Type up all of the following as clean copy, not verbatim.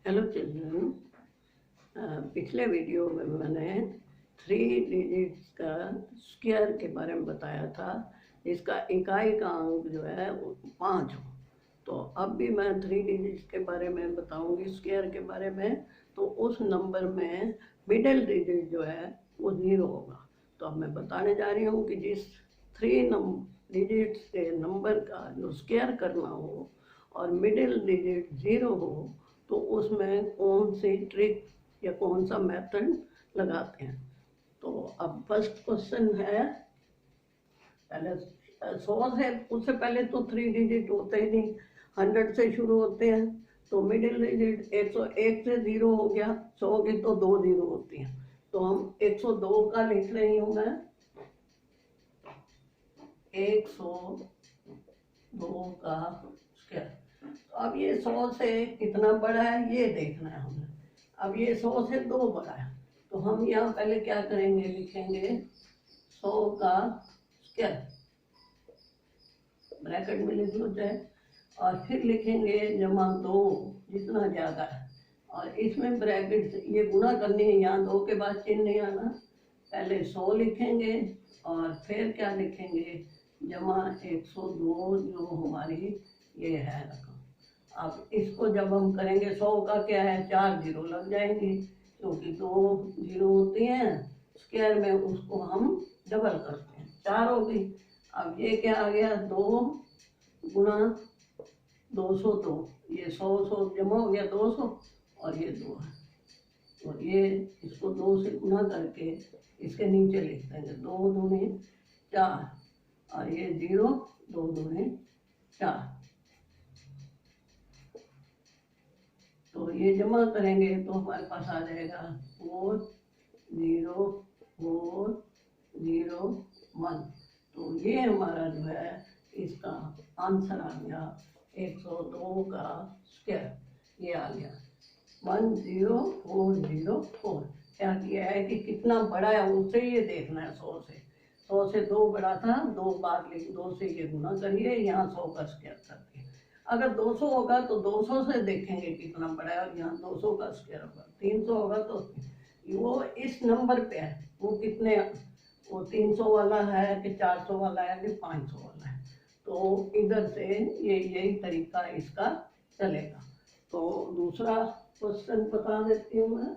Hello children, पिछले video में मैंने 3 डिजिट्स का स्क्वायर के बारे में बताया था, जिसका इकाई का अंक जो है वो 5 हो। तो अब भी मैं 3 डिजिट्स के बारे में बताऊंगी, स्क्वायर के बारे में। तो उस नंबर में मिडिल डिजिट जो है वो 0 होगा। तो अब मैं बताने जा रही हूँ कि जिस 3 डिजिट्स के नंबर का जो स्क्वायर करना हो और मिडिल डिजिट 0 हो, तो उसमें कौन सी ट्रिक या कौन सा मेथड लगाते हैं। तो अब फर्स्ट क्वेश्चन है, पहले 100 से, उससे पहले तो 3 डिजिट होते ही नहीं, 100 से शुरू होते हैं। तो मिडिल डिजिट 101 से 0 हो गया, 100 की तो 2 0 होती हैं। तो हम 102 का लिख रही हूँ मैं, 102 का स्क्वायर। अब ये 100 से कितना बड़ा है ये देखना है हमें। अब ये 100 से 2 बड़ा है, तो हम यहाँ पहले क्या करेंगे, लिखेंगे 100 का स्क्वायर, ब्रैकेट में लिख लो चाहे, और फिर लिखेंगे जमा 2, जितना ज्यादा है। और इसमें ब्रैकेट से ये गुना करनी है, यहाँ 2 के बाद चिन्ह नहीं आना। पहले 100 लिखेंगे और फिर क्या लिखेंगे, जमा 102, जो हमारी ये है रकम। अब इसको जब हम करेंगे, 100 का क्या है, 4 0 लग जाएंगे, क्योंकि 2 0 होती हैं स्क्वायर में, उसको हम डबल करते हैं, 4 हो गई। अब ये क्या आ गया, 2 गुना 202, ये 100 जमा हो गया 200, और ये 2 है। तो ये इसको 2 से गुना करके इसके नीचे लिख देंगे, 2 दूनी 4, और ये 0, 2 दूनी 4। तो ये जमा करेंगे तो हमारे पास आ जाएगा 4 0 4 0 1। तो ये हमारा जो है इसका आंसर आ गया, 102 का स्क्वायर ये आ गया 10404। क्या किया है कि कितना बड़ा है उससे ये देखना है, 100 से 2 बड़ा था, 2 बार लिख, 2 से ये गुना करिए, यहाँ 100 का स्क्वायर करते हैं। अगर 200 होगा तो 200 से देखेंगे कितना बड़ा है, और यहाँ 200 का स्क्वायर होगा। 300 होगा तो वो इस नंबर पे है, वो कितने, वो 300 वाला है कि 400 वाला है कि 500 वाला है। तो इधर से ये यही तरीका इसका चलेगा। तो दूसरा क्वेश्चन बता देती हूँ मैं।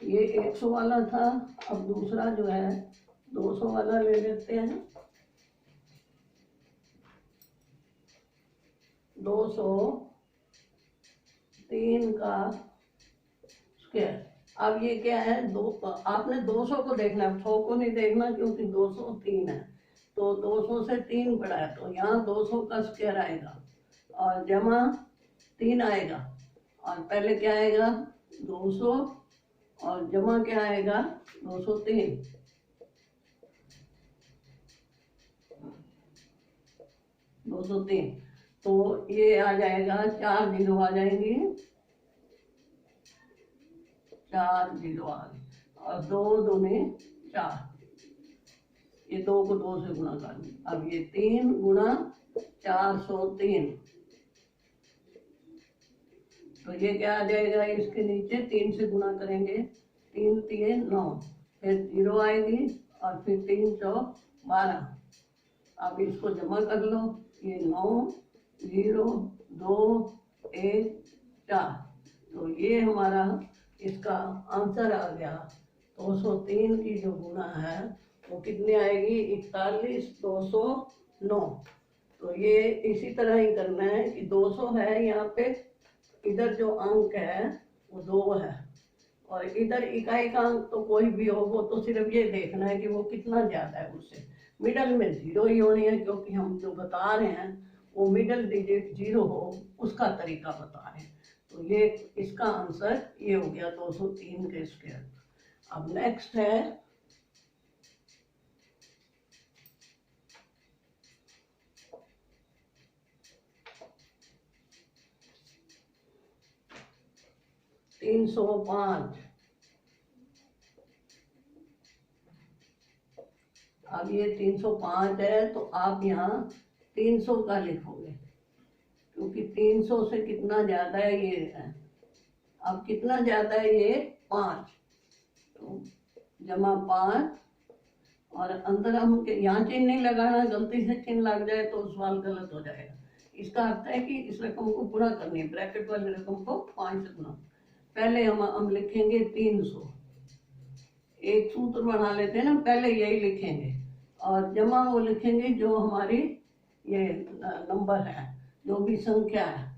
ये 100 वाला था, अब दूसरा जो है 200 वाला ले लेते हैं। 203 का स्क्वायर। अब ये क्या है, आपने 200 को देखना है, 100 को नहीं देखना, क्योंकि 203 है। तो 200 से 3 बड़ा है, तो यहाँ 200 का स्क्वायर आएगा और जमा 3 आएगा, और पहले क्या आएगा 200 और जमा क्या आएगा 203। 203, तो ये आ जाएगा 4 0 आ जाएंगे, 4 0 आ गए, और 2 दूनी 4, ये 2 को 2 से गुना कर दें। अब ये 3 गुना 403, तो ये क्या आ जाएगा, इसके नीचे 3 से गुना करेंगे, 3 3 9, फिर 0 आएगी, और फिर 3 12। अब इसको जमा कर लो, ये 9 0 2 1 4। तो ये हमारा इसका आंसर आ गया। 203 की जो गुना है वो कितनी आएगी, 41 209। तो ये इसी तरह ही करना है कि 200 है यहाँ पे, इधर जो अंक है वो 2 है, और इधर इकाई का अंक तो कोई भी हो, वो तो सिर्फ ये देखना है कि वो कितना ज्यादा है उससे। मिडल में 0 ही होनी है, क्योंकि हम जो बता रहे हैं वो मिडल डिजिट 0 हो उसका तरीका बता रहे हैं। तो ये इसका आंसर ये हो गया 203 के स्क्वायर। अब नेक्स्ट है 305। अब ये 305 है, तो आप यहाँ 300 का लिखोगे, क्योंकि 300 से कितना ज्यादा है ये है। अब कितना ज्यादा है ये 5, तो जमा 5, और अंदर हम यहाँ चिन्ह नहीं लगाना, गलती से चिन्ह लग जाए तो सवाल गलत हो जाएगा। इसका अर्थ है कि इस रकम को गुणा करनी है, ब्रैकेट वाली रकम को 5 से गुणा। पहले हम लिखेंगे 300, एक सूत्र बना लेते हैं ना, पहले यही लिखेंगे, और जमा वो लिखेंगे जो हमारी ये नंबर है, जो भी संख्या है,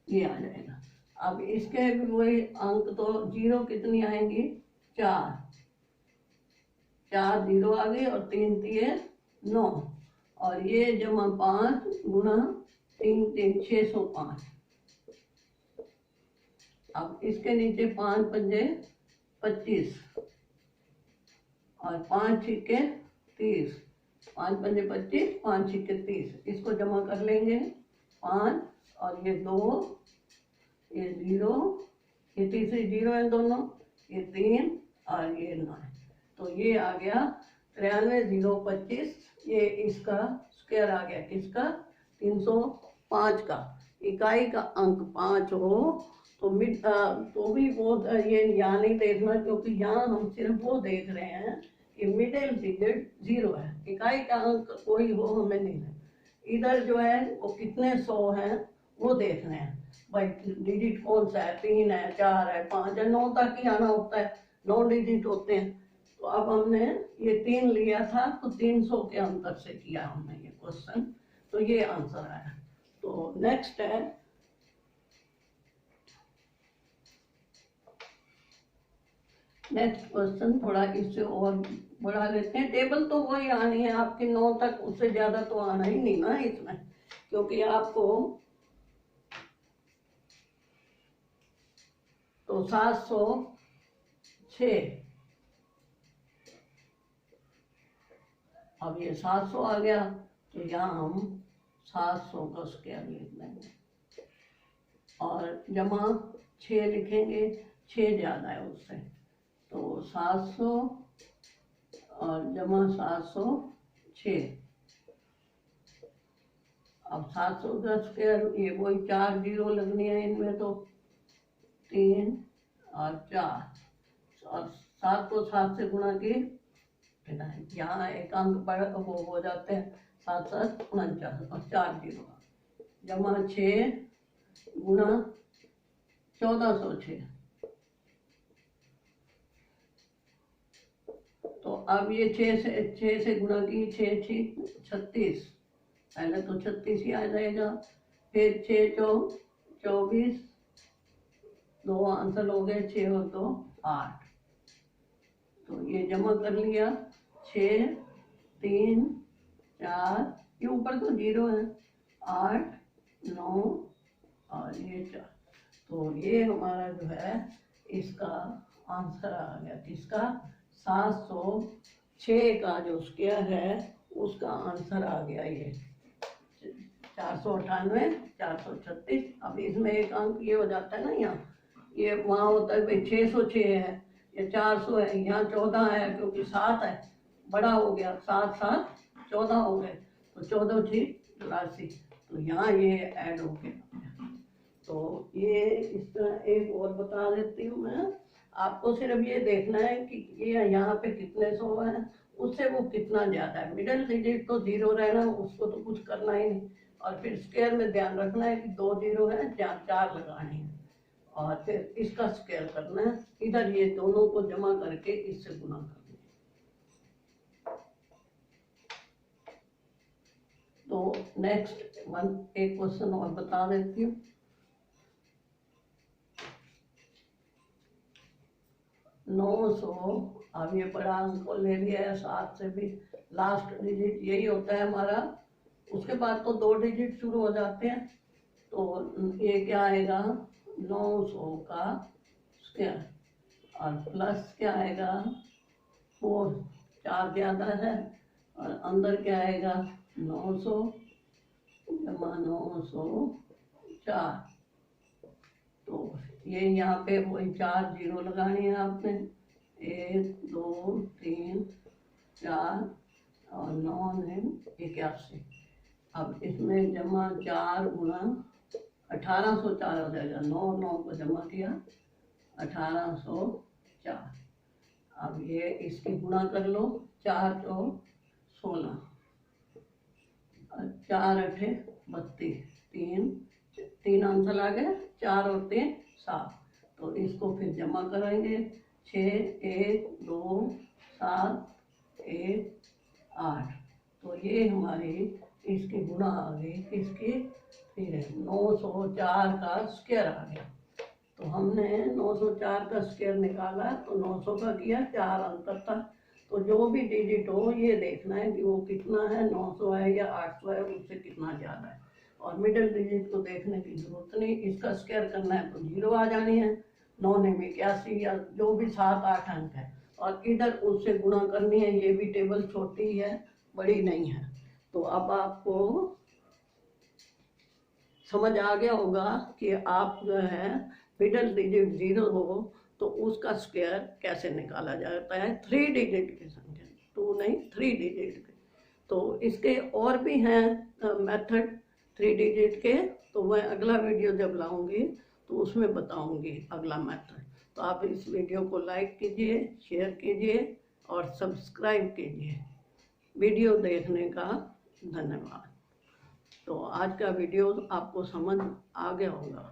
ये आ जाएगा। अब इसके भी वही अंक, तो जीरो कितनी आएंगी, 4, 4 जीरो आ गई, और 3 3 9, और ये जमा 5 गुणा 3 3 605। अब इसके नीचे 5 पंजे 25, और 5 छिक्के 30, 5 पंजे 25, 5 छिक्के 30, इसको जमा कर लेंगे। 5 और ये 2, ये 0, ये तीसरी 0 है दोनों, ये 3 और ये 9, तो ये आ गया 93,025। ये इसका स्क्वायर आ गया, किसका, 305 का। इकाई का अंक 5 हो तो तो भी वो ये यहाँ नहीं देखना, क्योंकि यहाँ हम सिर्फ वो देख रहे हैं कि मिडिल डिजिट 0 है, इकाई का अंक कोई हो हमें नहीं है। इधर जो है वो कितने 100 हैं वो देख रहे हैं, भाई डिजिट कौन सा है, 3 है, 4 है, 5 है, 9 तक ही आना होता है, 9 डिजिट होते हैं। तो अब हमने ये 3 लिया था, तो 300 के अंतर से किया हमने ये क्वेश्चन, तो ये आंसर आया। तो नेक्स्ट है नेक्स्ट क्वेश्चन, थोड़ा इससे और बढ़ा लेते हैं। टेबल तो वही आनी है आपकी 9 तक, उससे ज्यादा तो आना ही नहीं ना इसमें, क्योंकि आपको तो 706, अब ये 700 आ गया, तो यहाँ हम 700 का स्क्वायर लिख लेंगे, और जमा 6 लिखेंगे, 6 ज्यादा है उससे, तो 700 और जमा 706। अब 700 का स्क्वायर, ये वही 4 जीरो लगनी है इनमें, तो 3 और 4, और 7 को 7 से गुणा की, यहाँ एक अंक बढ़ वो हो जाते हैं, 7 7 49, और 4 जीरो, जमा 6 गुणा 1406। तो अब ये 6 से गुणा की, 6 6 36, पहले तो 36 ही आ जाएगा, फिर 6 4 24, 2 आंसर हो गए, 6 और 2 8, तो ये जमा कर लिया, 6 3 4, ये ऊपर तो 0 है, 8 9 और ये 4, तो ये हमारा जो है इसका आंसर आ गया, किसका, 706 का जो स्क्वायर है उसका आंसर आ गया ये 498 436। अब इसमें एक अंक ये हो जाता है ना, यहाँ ये वहाँ होता है भाई 606 है, ये 400 है, यहाँ 14 है, क्योंकि 7 है, बड़ा हो गया, 7 7 14 हो गए, तो 14 6 84, तो यहाँ ये ऐड हो गया। तो ये इस तरह एक और बता देती हूँ मैं, आपको सिर्फ ये देखना है कि ये यहाँ पे कितने 100 है, उससे वो कितना ज्यादा है। मिडिल डिजिट तो 0 रहना, उसको तो कुछ करना ही नहीं, और फिर स्क्वायर में ध्यान रखना है कि 2 0 है, 4 लगाने हैं, और फिर इसका स्क्वायर करना है, इधर ये दोनों को जमा करके इससे गुणा करना है। तो नेक्स्ट वन एक क्वेश्चन और बता देती हूँ। 900, अब ये बड़ा अंक ले लिया है, 7 से भी लास्ट डिजिट यही होता है हमारा, उसके बाद तो 2 डिजिट शुरू हो जाते हैं, तो ये क्या आएगा, 900 का स्क्वायर, और प्लस क्या आएगा 4, 4 ज्यादा है, और अंदर क्या आएगा 900 जमा 904, तो ये यहाँ पे वही 4 जीरो लगानी है आपने, 1 2 3 4, और 9 ने 81। अब इसमें जमा 4 गुना 1804 हो जाएगा। 9 को जमा किया 1804। अब ये इसकी गुणा कर लो, 4 चौक 16, 4 अठे 32, तीन आंसर आ गए, 4 और 3 7। तो इसको फिर जमा करेंगे, 6 1 2 7 1 8। तो ये हमारी इसकी गुणा आ गई, इसकी फिर 904 का स्क्वायर आ गया। तो हमने 904 का स्क्वायर निकाला, तो 900 का किया, 4 अंतर था। तो जो भी डिजिट हो ये देखना है कि वो कितना है, 900 है या 800 है, उससे कितना ज़्यादा है। और मिडिल डिजिट को देखने की जरूरत नहीं, इसका स्क्वायर करना है तो 0 आ जानी है। 9 ने 81 या जो भी 7-8 अंक है, और इधर उससे गुणा करनी है। ये भी टेबल छोटी है, बड़ी नहीं है। तो अब आपको समझ आ गया होगा कि आप जो है मिडिल डिजिट 0 हो तो उसका स्क्वायर कैसे निकाला जाता है 3 डिजिट की संख्या, 2 नहीं 3 डिजिट के। तो इसके और भी हैं मेथड 3 डिजिट के, तो मैं अगला वीडियो जब लाऊंगी तो उसमें बताऊंगी अगला मेथड। तो आप इस वीडियो को लाइक कीजिए, शेयर कीजिए और सब्सक्राइब कीजिए। वीडियो देखने का धन्यवाद। तो आज का वीडियो आपको समझ आ गया होगा।